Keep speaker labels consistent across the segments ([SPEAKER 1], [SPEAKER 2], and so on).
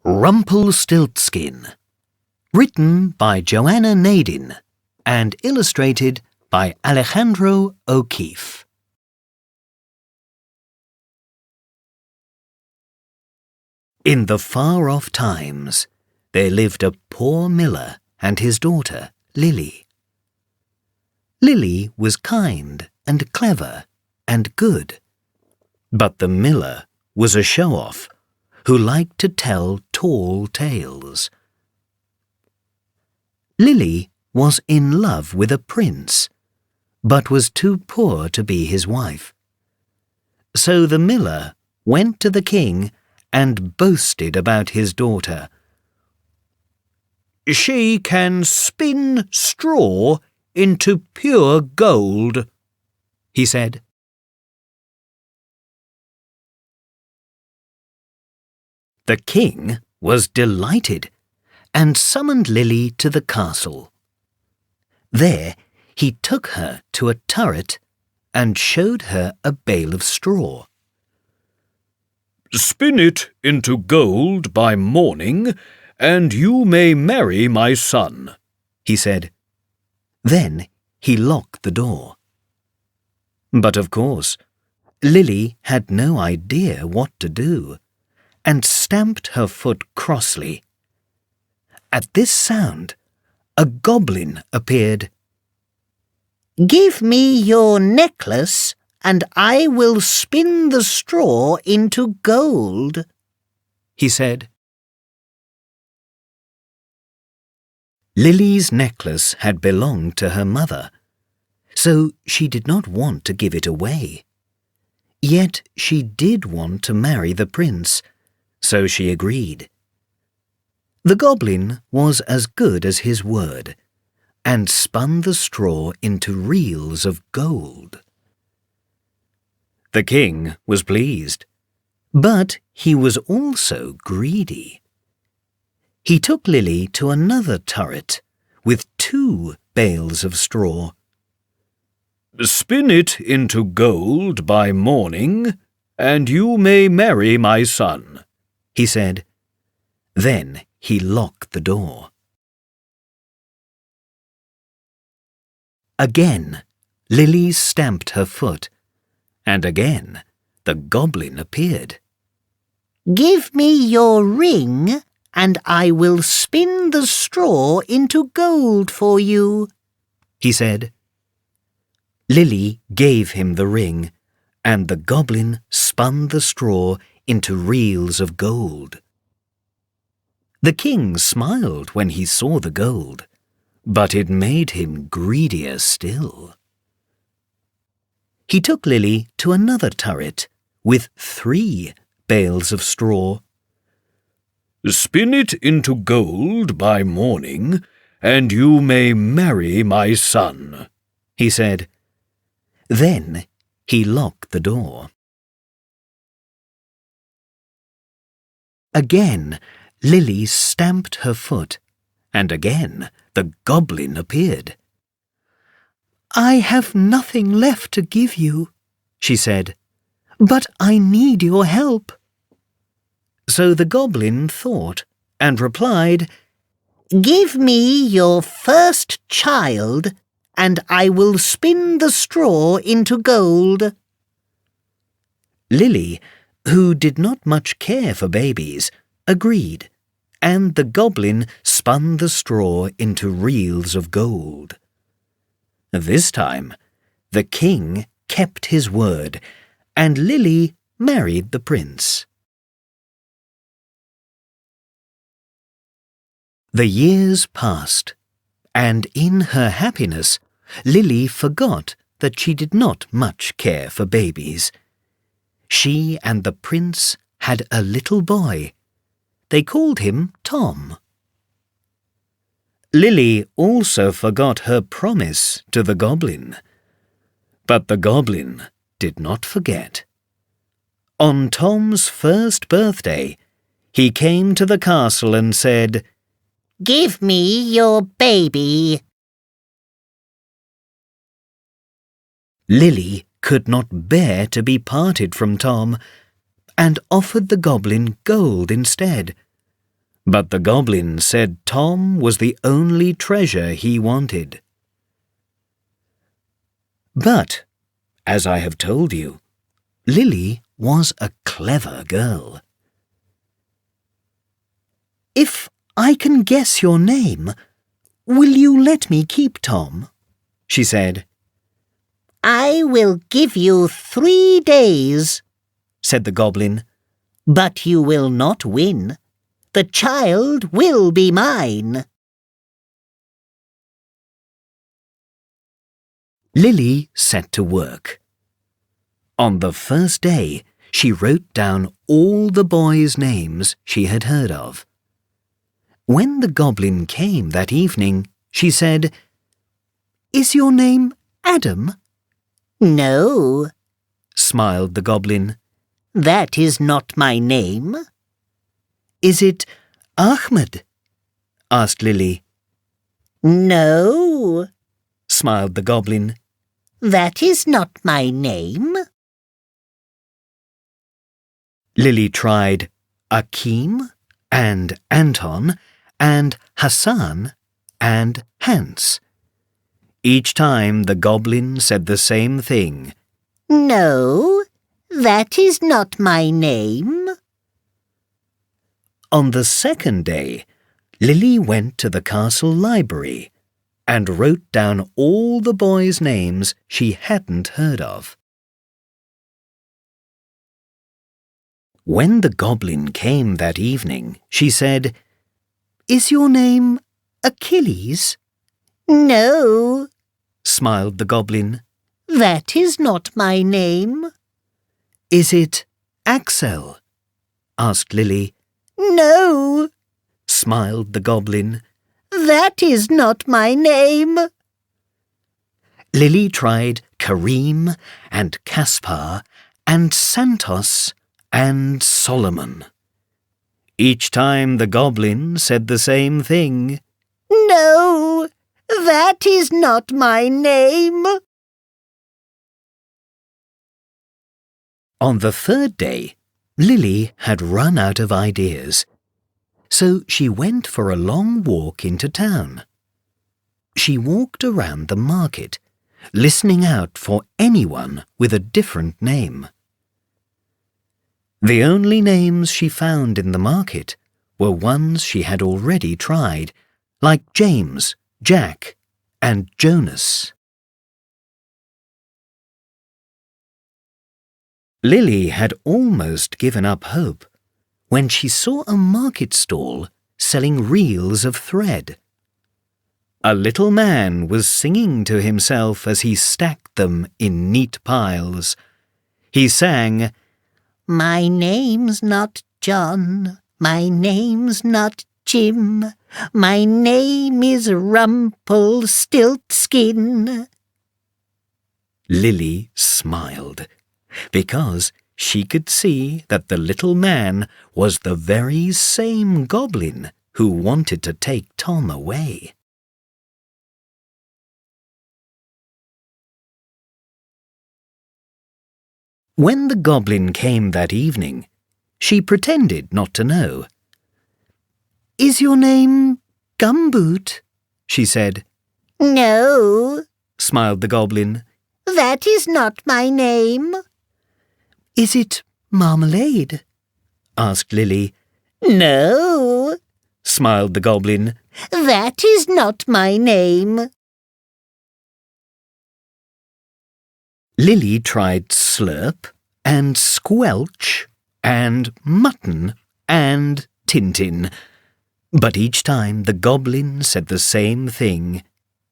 [SPEAKER 1] Rumpelstiltskin, written by Joanna Nadin and illustrated by Alejandro O'Keefe. In the far-off times, there lived a poor miller and his daughter, Lily. Lily was kind and clever and good, but the miller was a show-off who liked to tell tall tales. Lily was in love with a prince, but was too poor to be his wife. So the miller went to the king and boasted about his daughter. "She can spin straw into pure gold," he said. The king was delighted and summoned Lily to the castle. There he took her to a turret and showed her a bale of straw.
[SPEAKER 2] "Spin it into gold by morning, and you may marry my son," he said.
[SPEAKER 1] Then he locked the door. But of course, Lily had no idea what to do, and stamped her foot crossly. At this sound, a goblin appeared. "Give me your necklace, and I will spin the straw into gold," he said. Lily's necklace had belonged to her mother, so she did not want to give it away. Yet she did want to marry the prince, so she agreed. The goblin was as good as his word, and spun the straw into reels of gold. The king was pleased, but he was also greedy. He took Lily to another turret with 2 bales of straw.
[SPEAKER 2] "Spin it into gold by morning, and you may marry my son," he said. Then he locked the door. Again, Lily stamped her foot, and again the goblin appeared. "Give me your ring, and I will spin the straw into gold for you," he said. Lily gave him the ring, and the goblin spun the straw into reels of gold. The king smiled when he saw the gold, but it made him greedier still. He took Lily to another turret with 3 bales of straw. "Spin it into gold by morning, and you may marry my son," he said. Then he locked the door. Again, Lily stamped her foot, and again the goblin appeared. "I have nothing left to give you," she said, "but I need your help." So the goblin thought and replied, "Give me your first child, and I will spin the straw into gold." Lily, who did not much care for babies, agreed, and the goblin spun the straw into reels of gold. This time, the king kept his word, and Lily married the prince. The years passed, and in her happiness, Lily forgot that she did not much care for babies. She and the prince had a little boy. They called him Tom. Lily also forgot her promise to the goblin. But the goblin did not forget. On Tom's first birthday, he came to the castle and said, "Give me your baby." Lily could not bear to be parted from Tom, and offered the goblin gold instead.
[SPEAKER 1] But the goblin said Tom was the only treasure he wanted. But, as I have told you, Lily was a clever girl. "If I can guess your name, will you let me keep Tom?" she said.
[SPEAKER 2] "I will give you 3 days," said the goblin, "but you will not win. The child will be mine."
[SPEAKER 1] Lily set to work. On the first day, she wrote down all the boys' names she had heard of. When the goblin came that evening, she said, "Is your name Adam?"
[SPEAKER 2] "No,"
[SPEAKER 1] smiled the goblin.
[SPEAKER 2] "that is not my name."
[SPEAKER 1] "Is it Ahmed?" asked Lily.
[SPEAKER 2] "No,"
[SPEAKER 1] smiled the goblin.
[SPEAKER 2] "that is not my name."
[SPEAKER 1] Lily tried Akim and Anton and Hassan and Hans. Each time the goblin said the same thing.
[SPEAKER 2] "No, that is not my name."
[SPEAKER 1] On the second day, Lily went to the castle library and wrote down all the boys' names she hadn't heard of. When the goblin came that evening, she said, "Is your name Achilles?"
[SPEAKER 2] "No,"
[SPEAKER 1] smiled the goblin.
[SPEAKER 2] "that is not my name."
[SPEAKER 1] "Is it Axel?" asked Lily.
[SPEAKER 2] "No,"
[SPEAKER 1] smiled the goblin.
[SPEAKER 2] "that is not my name."
[SPEAKER 1] Lily tried Karim and Caspar and Santos and Solomon. Each time the goblin said the same thing.
[SPEAKER 2] "No, that is not my name."
[SPEAKER 1] On the third day, Lily had run out of ideas, so she went for a long walk into town. She walked around the market, listening out for anyone with a different name. The only names she found in the market were ones she had already tried, like James, Jack, and Jonas. Lily had almost given up hope when she saw a market stall selling reels of thread. A little man was singing to himself as he stacked them in neat piles. He sang,
[SPEAKER 2] "My name's not John, my name's not Jim, my name is Rumpelstiltskin."
[SPEAKER 1] Lily smiled, because she could see that the little man was the very same goblin who wanted to take Tom away. When the goblin came that evening, she pretended not to know. "Is your name Gumboot?" she said.
[SPEAKER 2] "No,"
[SPEAKER 1] smiled the goblin.
[SPEAKER 2] "that is not my name."
[SPEAKER 1] "Is it Marmalade?" asked Lily.
[SPEAKER 2] "No,"
[SPEAKER 1] smiled the goblin.
[SPEAKER 2] "that is not my name."
[SPEAKER 1] Lily tried Slurp and Squelch and Mutton and Tintin, but each time the goblin said the same thing.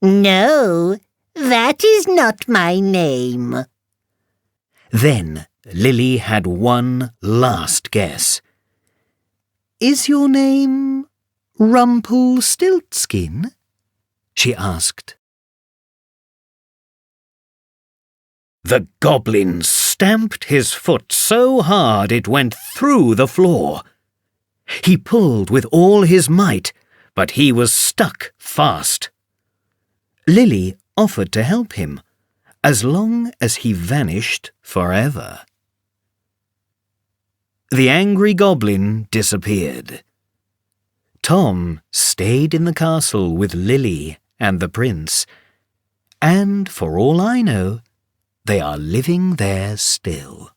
[SPEAKER 2] "No, that is not my name."
[SPEAKER 1] Then Lily had one last guess. "Is your name Rumpelstiltskin?" she asked. The goblin stamped his foot so hard it went through the floor. He pulled with all his might, but he was stuck fast. Lily offered to help him, as long as he vanished forever. The angry goblin disappeared. Tom stayed in the castle with Lily and the prince, and for all I know, they are living there still.